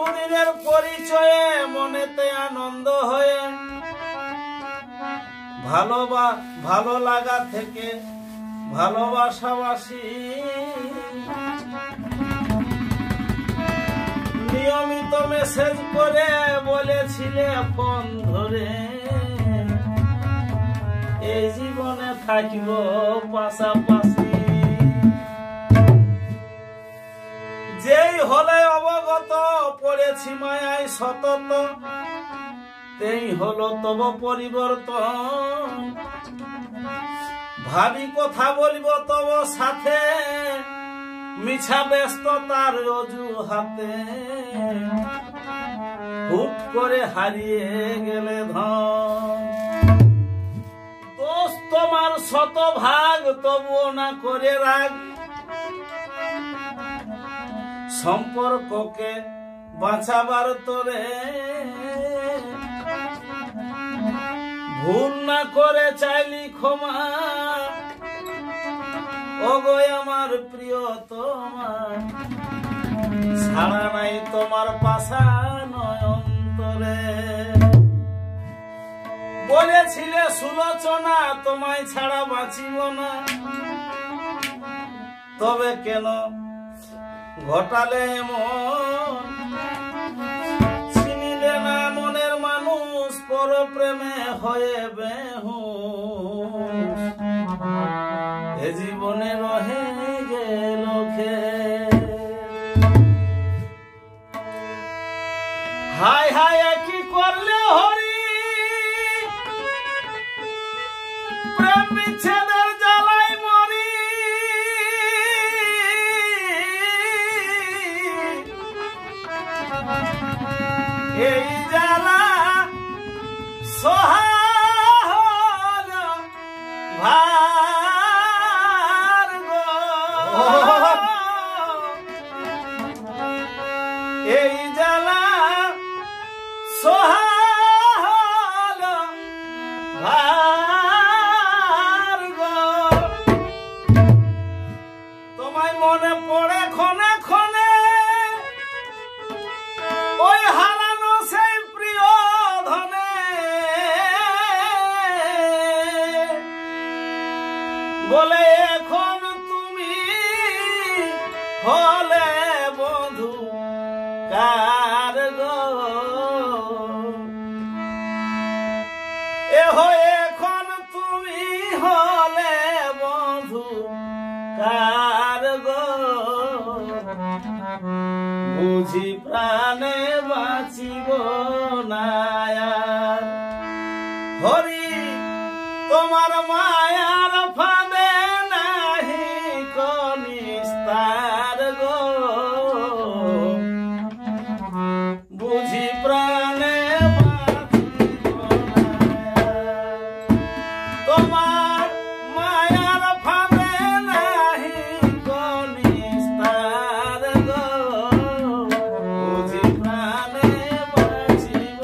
বহুদিনের পরিচয়ে মনেতে আনন্দ হয়ে ভালো লাগা থেকে ভালোবাসাবাসী নিয়মিত মেসেজ করে বলেছিলে ফোন ধরে এই জীবনে থাকিব পাশাপাশি। যেই হলে অবগত পড়েছি মায়ায় সতত তেই হলো তব পরিবর্তন। ভাবি কথা বলবো তব সাথে মিছা ব্যস্ততার অজুহাতে হুট করে হারিয়ে গেলে ধন। দোষ তোমার শতভাগ তবুও না করে রাগ সম্পর্ককে বাঁচাবার তোরে ভুল না করে চাইলি ক্ষমা ওগো আমার প্রিয় তোমার ছাড়া নাই তোমার পাশা নয়ন্তরে। বলেছিলে সুলোচনা তোমায় ছাড়া বাঁচিব না তবে কেন ঘটালে এমন চিনিলে না মনের মানুষ পর প্রেমে হয়ে বেহুশ এ জীবনে রহে গেল হায় হায় কি করলে হরি প্রেম বিচ্ছেদের জ্বালাই মরি এই জ্বালা সোহাল ভার গো এই জ্বালা সোহাল ভার গো তোমায় মনে পড়ে ক্ষণে ক্ষণে ওই হারানো সেই প্রিয় ধনে বলে এখন তুমি হলে বন্ধু কার গো এখন তুমি হলে বন্ধু কার গো বুঝি প্রাণে বাঁচিব না হরি তোমার মায়ার ফাঁদে নাহি কনিস্তার গো বুঝি প্রাণে বাঁচিব না তোমার মায়ার ফাঁদে নাহি কনিস্তার গো বুঝি প্রাণে বাঁচিব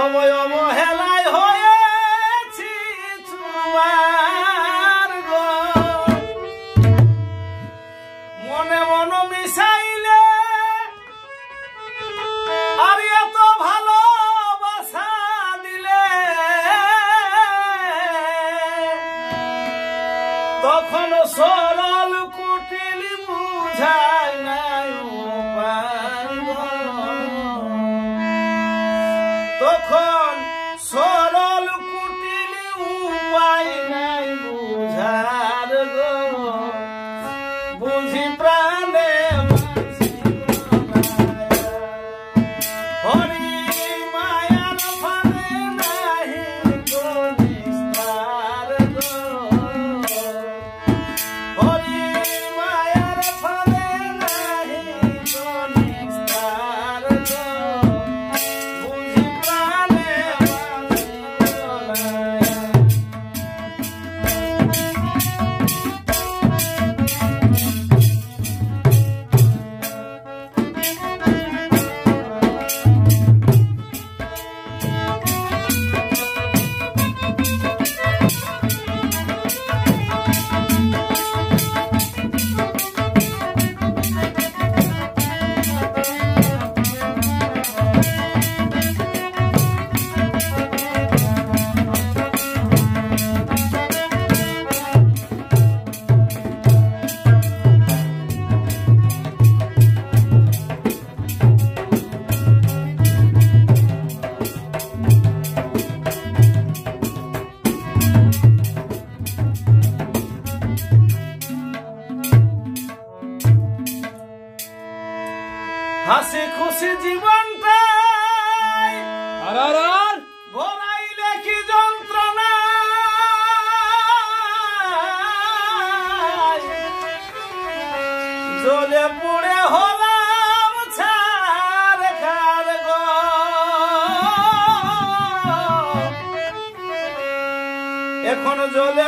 তব অবহেলায় হয়েছি চুরমার গো মনে মন মিশাইলে আর এত ভালোবাসা দিলে তখন সরল কুটিল বুঝায় নাই তখন সরল কুটিল উপায় নাই বুঝার গো বুঝি প্রাণে হরি মায়ার ফাঁদে নাহি গো নিস্তার গো হরি মায়ার ফাঁদে নাহি গো নিস্তার গো বুঝি প্রাণে হাসি খুশি জীবনটাই ভরাইলে কি যন্ত্রণা জ্বলে পুড়ে হলাম ছারখার গো এখন জ্বলে